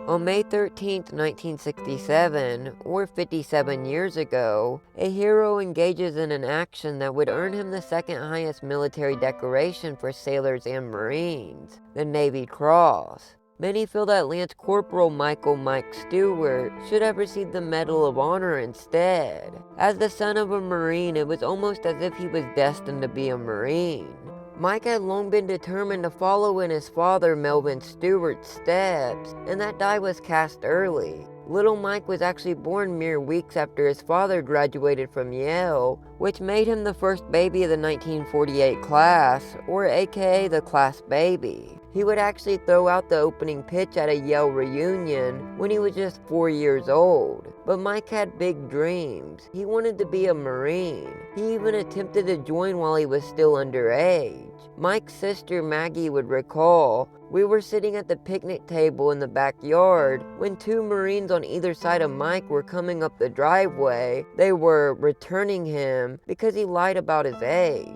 On May 13, 1967, or 57 years ago, a hero engages in an action that would earn him the second highest military decoration for sailors and Marines, the Navy Cross. Many feel that Lance Corporal Michael "Mike" Stewart should have received the Medal of Honor instead. As the son of a Marine, it was almost as if he was destined to be a Marine. Mike had long been determined to follow in his father Melvin Stewart's steps, and that die was cast early. Little Mike was actually born mere weeks after his father graduated from Yale, which made him the first baby of the 1948 class, or aka the class baby. He would actually throw out the opening pitch at a Yale reunion when he was just 4 years old. But Mike had big dreams. He wanted to be a Marine. He even attempted to join while he was still underage. Mike's sister Maggie would recall, "We were sitting at the picnic table in the backyard when two Marines on either side of Mike were coming up the driveway. They were returning him because he lied about his age."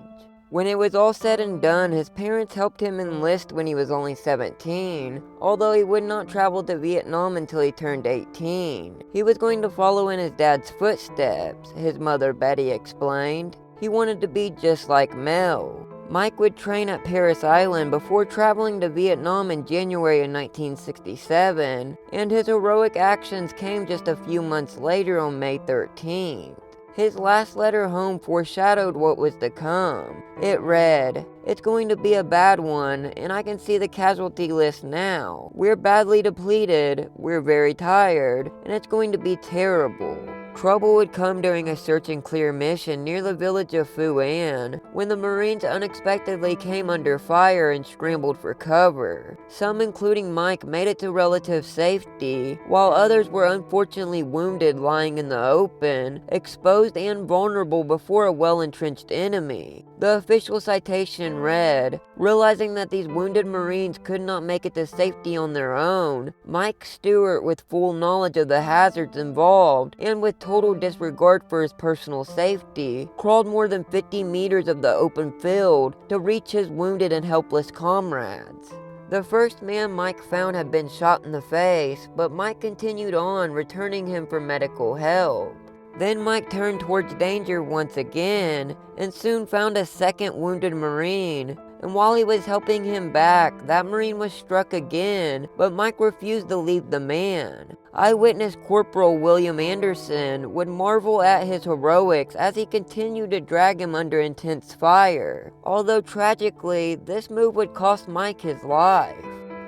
When it was all said and done, his parents helped him enlist when he was only 17, although he would not travel to Vietnam until he turned 18. He was going to follow in his dad's footsteps, his mother Betty explained. He wanted to be just like Mel. Mike would train at Paris Island before traveling to Vietnam in January of 1967, and his heroic actions came just a few months later on May 13th. His last letter home foreshadowed what was to come. It read, "It's going to be a bad one, and I can see the casualty list now. We're badly depleted, we're very tired, and it's going to be terrible." Trouble would come during a search and clear mission near the village of Phu An, when the Marines unexpectedly came under fire and scrambled for cover. Some, including Mike, made it to relative safety, while others were unfortunately wounded lying in the open, exposed and vulnerable before a well-entrenched enemy. The official citation read, "Realizing that these wounded Marines could not make it to safety on their own, Mike Stewart, with full knowledge of the hazards involved, and with total disregard for his personal safety, crawled more than 50 meters of the open field to reach his wounded and helpless comrades." The first man Mike found had been shot in the face, but Mike continued on, returning him for medical help. Then Mike turned towards danger once again, and soon found a second wounded Marine. And while he was helping him back, that Marine was struck again, but Mike refused to leave the man. Eyewitness Corporal William Anderson would marvel at his heroics as he continued to drag him under intense fire, although tragically, this move would cost Mike his life.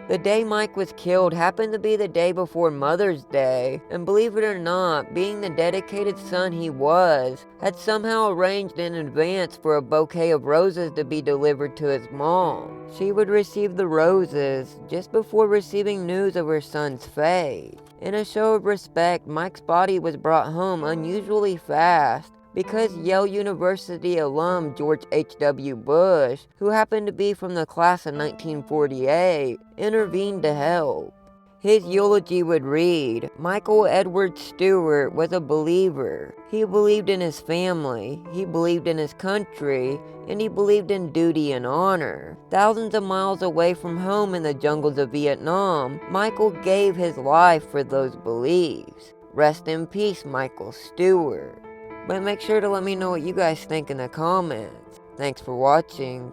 The day Mike was killed happened to be the day before Mother's Day, and believe it or not, being the dedicated son he was, had somehow arranged in advance for a bouquet of roses to be delivered to his mom. She would receive the roses just before receiving news of her son's fate. In a show of respect, Mike's body was brought home unusually fast, because Yale University alum George H.W. Bush, who happened to be from the class of 1948, intervened to help. His eulogy would read, "Michael Edward Stewart was a believer. He believed in his family, he believed in his country, and he believed in duty and honor. Thousands of miles away from home in the jungles of Vietnam, Michael gave his life for those beliefs. Rest in peace, Michael Stewart." But make sure to let me know what you guys think in the comments. Thanks for watching.